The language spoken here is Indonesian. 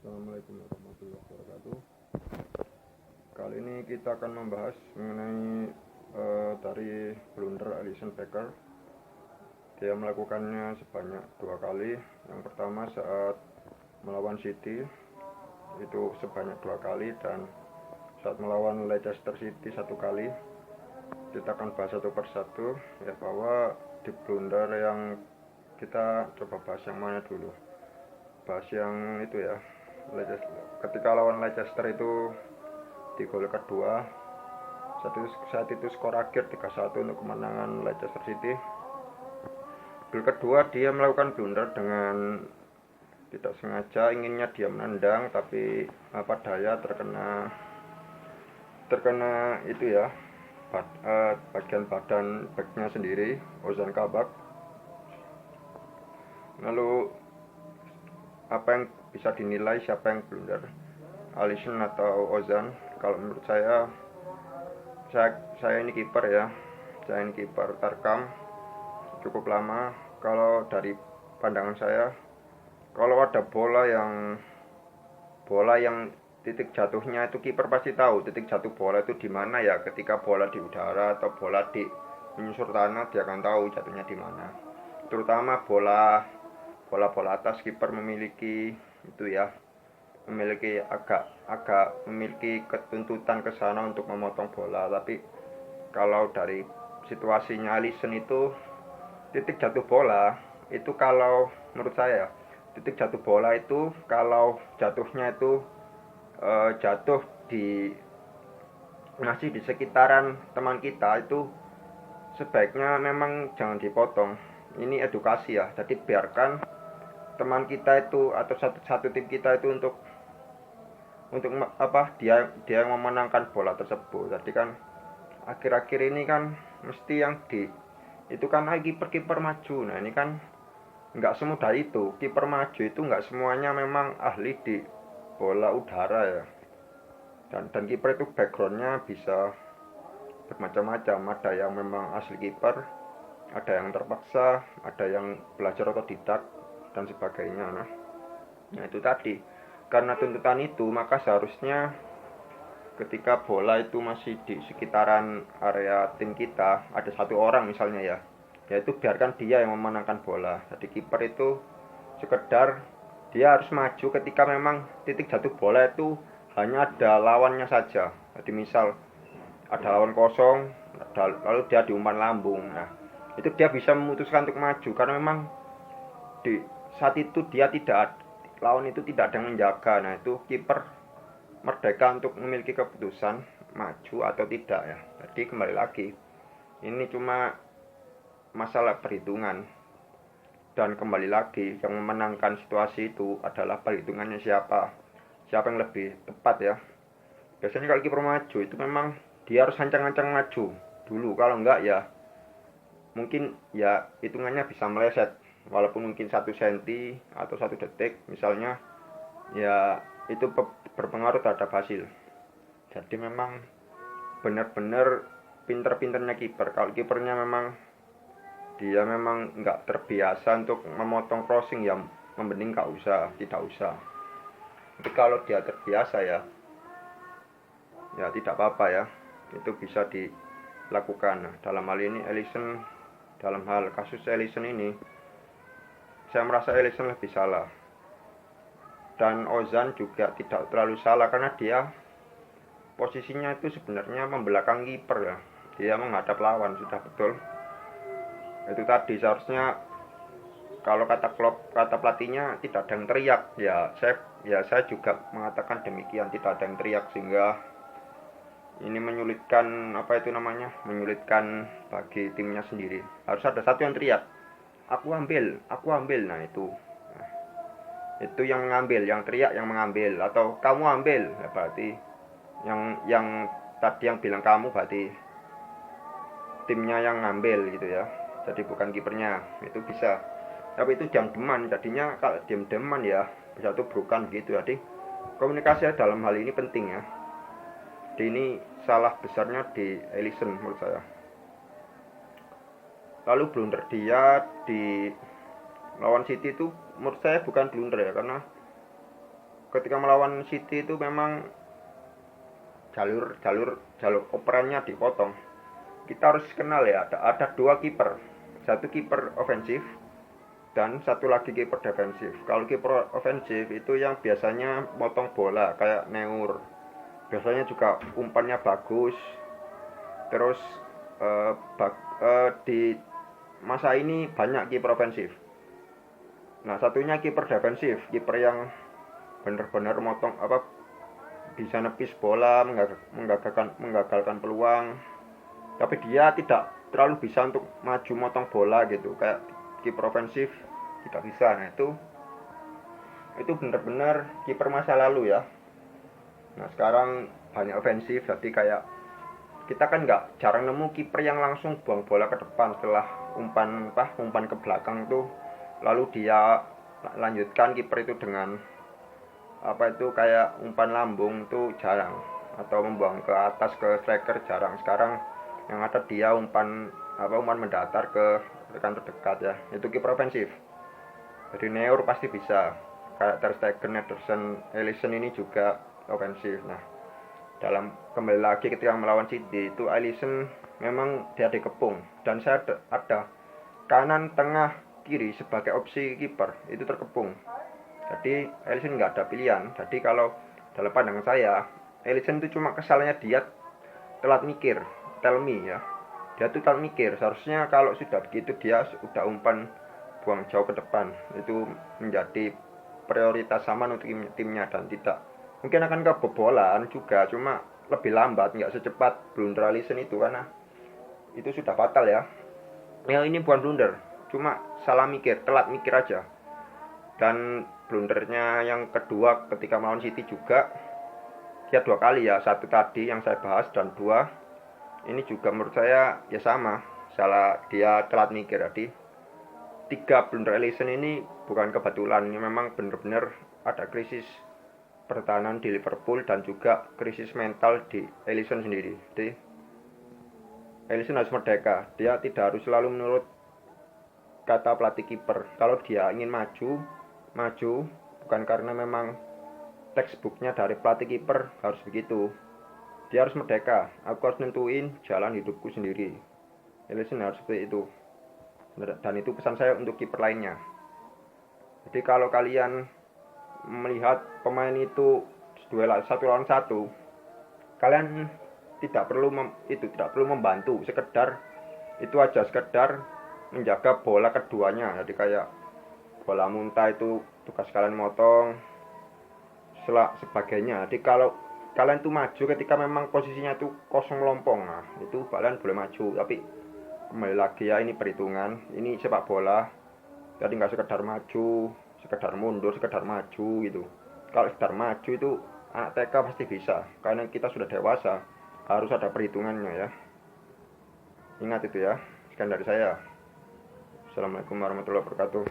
Assalamualaikum warahmatullahi wabarakatuh. Kali ini kita akan membahas mengenai dari blunder Alisson Becker. Dia melakukannya sebanyak 2 kali. Yang pertama saat melawan City itu sebanyak 2 kali, dan saat melawan Leicester City 1 kali. Kita akan bahas satu persatu ya, bahwa di blunder yang kita coba bahas yang mana dulu. Bahas yang itu ya, ketika lawan Leicester itu di gol kedua, saat itu skor akhir 3-1 untuk kemenangan Leicester City. Gol kedua dia melakukan blunder dengan tidak sengaja, inginnya dia menendang, tapi apa daya terkena itu ya, bagian badan backnya sendiri, Ozan Kabak. Lalu apa yang bisa dinilai siapa yang blunder, Alisson atau Ozan? Kalau menurut saya ini kiper ya, saya ini kiper terkam cukup lama. Kalau dari pandangan saya, kalau ada bola yang titik jatuhnya itu, kiper pasti tahu titik jatuh bola itu di mana ya. Ketika bola di udara atau bola di menyusur tanah, dia akan tahu jatuhnya di mana. Terutama bola atas, kiper memiliki itu ya, memiliki memiliki ketuntutan ke sana untuk memotong bola. Tapi kalau dari situasinya Alisson itu, titik jatuh bola itu, kalau menurut saya titik jatuh bola itu kalau jatuhnya itu jatuh masih di sekitaran teman kita, itu sebaiknya memang jangan dipotong. Ini edukasi ya, jadi biarkan teman kita itu atau satu tim kita itu untuk dia yang memenangkan bola tersebut. Jadi kan akhir-akhir ini kan mesti yang itu kan kiper maju. Nah ini kan nggak semudah itu. Kiper maju itu nggak semuanya memang ahli di bola udara ya. Dan kiper itu backgroundnya bisa bermacam-macam. Ada yang memang asli kiper, ada yang terpaksa, ada yang belajar otodidak dan sebagainya. Nah itu tadi, karena tuntutan itu, maka seharusnya ketika bola itu masih di sekitaran area tim kita, ada satu orang misalnya ya, yaitu biarkan dia yang memenangkan bola. Jadi kiper itu sekedar dia harus maju ketika memang titik jatuh bola itu hanya ada lawannya saja. Jadi misal ada lawan kosong, lalu dia diumpan lambung. Nah itu dia bisa memutuskan untuk maju, karena memang di saat itu lawan itu tidak ada yang menjaga. Nah itu kiper merdeka untuk memiliki keputusan maju atau tidak ya. Jadi kembali lagi, ini cuma masalah perhitungan, dan kembali lagi yang memenangkan situasi itu adalah perhitungannya siapa yang lebih tepat ya. Biasanya kalau kiper maju itu memang dia harus ancang-ancang maju dulu, kalau enggak ya mungkin ya hitungannya bisa meleset, walaupun mungkin 1 cm atau 1 detik misalnya ya, itu berpengaruh terhadap hasil. Jadi memang benar-benar pinter-pinternya kiper. Kalau kipernya memang dia memang nggak terbiasa untuk memotong crossing ya, mending tidak usah. Tapi kalau dia terbiasa ya tidak apa-apa ya, itu bisa dilakukan. Nah, dalam kasus Alisson ini, saya merasa Alisson lebih salah, dan Ozan juga tidak terlalu salah, karena dia posisinya itu sebenarnya membelakang kiper ya, dia menghadap lawan, sudah betul. Itu tadi seharusnya, kalau kata pelatihnya tidak ada yang teriak ya, saya juga mengatakan demikian, tidak ada yang teriak, sehingga ini menyulitkan menyulitkan bagi timnya sendiri. Harus ada satu yang teriak, aku ambil. Nah itu yang mengambil, yang teriak yang mengambil, atau kamu ambil ya, berarti yang tadi yang bilang kamu berarti timnya yang ngambil gitu ya. Jadi bukan kipernya, itu bisa. Tapi itu diam-diaman, jadinya kalau diam-diaman ya bisa tubrukan gitu. Jadi komunikasi dalam hal ini penting ya. Jadi ini salah besarnya di Alisson menurut saya. Lalu blunder dia di lawan City itu menurut saya bukan blunder ya, karena ketika melawan City itu memang jalur operannya dipotong. Kita harus kenal ya, ada dua kiper, satu kiper ofensif dan satu lagi kiper defensif. Kalau kiper ofensif itu yang biasanya motong bola kayak Neur, biasanya juga umpannya bagus. Terus di masa ini banyak kiper ofensif. Nah, satunya kiper defensif, kiper yang benar-benar motong bisa nepis bola, menggagalkan peluang. Tapi dia tidak terlalu bisa untuk maju motong bola gitu. Kayak kiper ofensif tidak bisa. Nah, itu benar-benar kiper masa lalu ya. Nah, sekarang banyak ofensif, jadi kayak kita kan jarang nemu kiper yang langsung buang bola ke depan setelah umpan ke belakang tuh, lalu dia lanjutkan kiper itu dengan kayak umpan lambung tuh jarang, atau membuang ke atas ke striker jarang. Sekarang yang ada dia umpan mendatar ke rekan terdekat ya, itu kiper ofensif. Jadi Neur pasti bisa, kayak Ter Stegen, Ederson, Alisson ini juga ofensif. Nah, dalam kembali lagi ketika melawan City itu Alisson memang dia dikepung, dan saya ada kanan, tengah, kiri sebagai opsi kiper itu terkepung. Jadi Alisson nggak ada pilihan. Jadi kalau dalam pandangan saya, Alisson itu cuma kesalahannya dia telat mikir, tell me ya. Dia tuh telat mikir. Seharusnya kalau sudah begitu dia sudah umpan buang jauh ke depan. Itu menjadi prioritas Saman untuk timnya, dan tidak mungkin akan kebobolan juga, cuma lebih lambat, nggak secepat blunder Alisson itu, karena itu sudah fatal ya. Ya ini bukan blunder, cuma salah mikir, telat mikir aja. Dan blundernya yang kedua ketika melawan City juga, dia dua kali ya, satu tadi yang saya bahas, dan dua ini juga menurut saya ya sama, salah, dia telat mikir. Jadi tiga blunder Alisson ini bukan kebetulan, ini memang benar-benar ada krisis pertahanan di Liverpool dan juga krisis mental di Alisson sendiri. Jadi Alisson harus merdeka, dia tidak harus selalu menurut kata pelatih kiper. Kalau dia ingin maju bukan karena memang textbooknya dari pelatih kiper harus begitu. Dia harus merdeka, aku harus nentuin jalan hidupku sendiri. Alisson harus seperti itu, dan itu pesan saya untuk kiper lainnya. Jadi kalau kalian melihat pemain itu duel 1-1, kalian tidak perlu membantu, sekedar menjaga bola keduanya. Jadi kayak bola muntah itu tugas kalian motong sebagainya. Jadi kalau kalian tuh maju ketika memang posisinya itu kosong melompong, nah itu kalian boleh maju. Tapi kembali lagi ya, ini perhitungan, ini sepak bola. Jadi nggak sekedar maju, sekedar mundur, sekedar maju gitu. Kalau sekedar maju itu anak TK pasti bisa, karena kita sudah dewasa, harus ada perhitungannya ya. Ingat itu ya. Sekian dari saya. Assalamualaikum warahmatullahi wabarakatuh.